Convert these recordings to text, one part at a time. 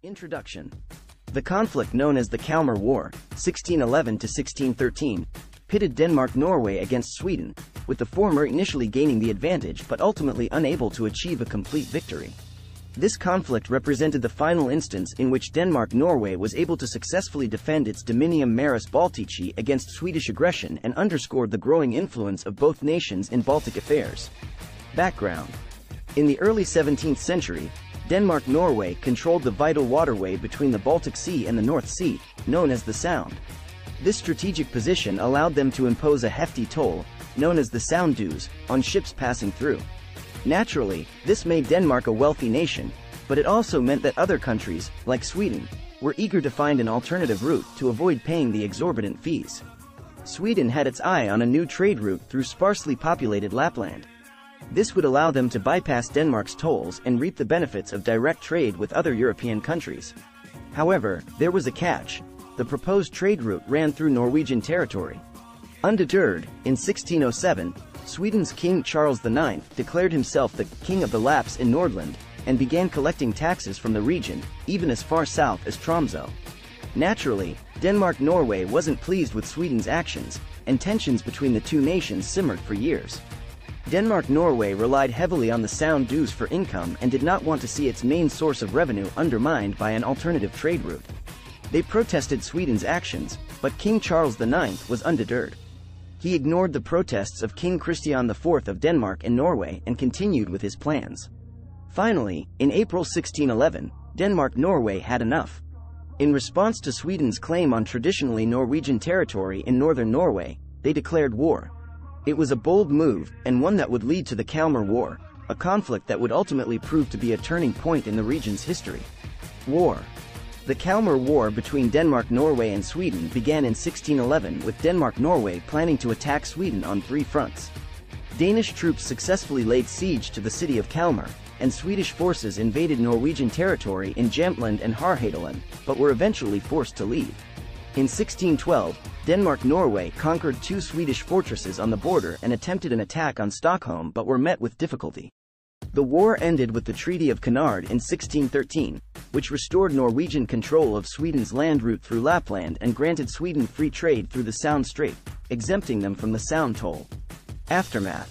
Introduction. The conflict known as the Kalmar War, 1611 to 1613, pitted Denmark-Norway against Sweden, with the former initially gaining the advantage but ultimately unable to achieve a complete victory. This conflict represented the final instance in which Denmark-Norway was able to successfully defend its dominium maris Baltici against Swedish aggression and underscored the growing influence of both nations in Baltic affairs. Background. In the early 17th century, Denmark-Norway controlled the vital waterway between the Baltic Sea and the North Sea, known as the Sound. This strategic position allowed them to impose a hefty toll, known as the Sound dues, on ships passing through. Naturally, this made Denmark a wealthy nation, but it also meant that other countries, like Sweden, were eager to find an alternative route to avoid paying the exorbitant fees. Sweden had its eye on a new trade route through sparsely populated Lapland. This would allow them to bypass Denmark's tolls and reap the benefits of direct trade with other European countries. However, there was a catch. The proposed trade route ran through Norwegian territory. Undeterred, in 1607, Sweden's King Charles IX declared himself the King of the Lapps in Nordland, and began collecting taxes from the region, even as far south as Tromsø. Naturally, Denmark-Norway wasn't pleased with Sweden's actions, and tensions between the two nations simmered for years. Denmark-Norway relied heavily on the Sound dues for income and did not want to see its main source of revenue undermined by an alternative trade route. They protested Sweden's actions, but King Charles IX was undeterred. He ignored the protests of King Christian IV of Denmark and Norway and continued with his plans. Finally, in April 1611, Denmark-Norway had enough. In response to Sweden's claim on traditionally Norwegian territory in northern Norway, they declared war. It was a bold move, and one that would lead to the Kalmar War, a conflict that would ultimately prove to be a turning point in the region's history. War. The Kalmar War between Denmark-Norway and Sweden began in 1611 with Denmark-Norway planning to attack Sweden on three fronts. Danish troops successfully laid siege to the city of Kalmar, and Swedish forces invaded Norwegian territory in Jämtland and Härjedalen, but were eventually forced to leave. In 1612, Denmark-Norway conquered two Swedish fortresses on the border and attempted an attack on Stockholm but were met with difficulty. The war ended with the Treaty of Canard in 1613, which restored Norwegian control of Sweden's land route through Lapland and granted Sweden free trade through the Sound Strait, exempting them from the Sound toll. Aftermath.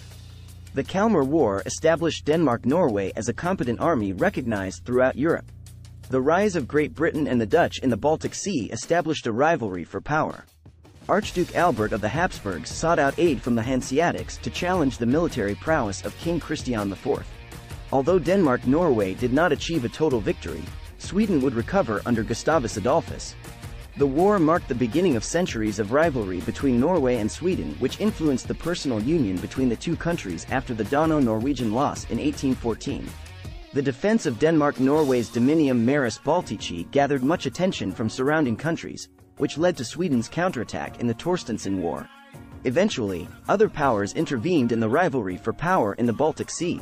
The Kalmar War established Denmark-Norway as a competent army recognized throughout Europe. The rise of Great Britain and the Dutch in the Baltic Sea established a rivalry for power. Archduke Albert of the Habsburgs sought out aid from the Hanseatics to challenge the military prowess of King Christian IV. Although Denmark-Norway did not achieve a total victory, Sweden would recover under Gustavus Adolphus. The war marked the beginning of centuries of rivalry between Norway and Sweden, which influenced the personal union between the two countries after the Dano-Norwegian loss in 1814. The defense of Denmark-Norway's dominium maris Baltici gathered much attention from surrounding countries, which led to Sweden's counterattack in the Torstenson War. Eventually, other powers intervened in the rivalry for power in the Baltic Sea,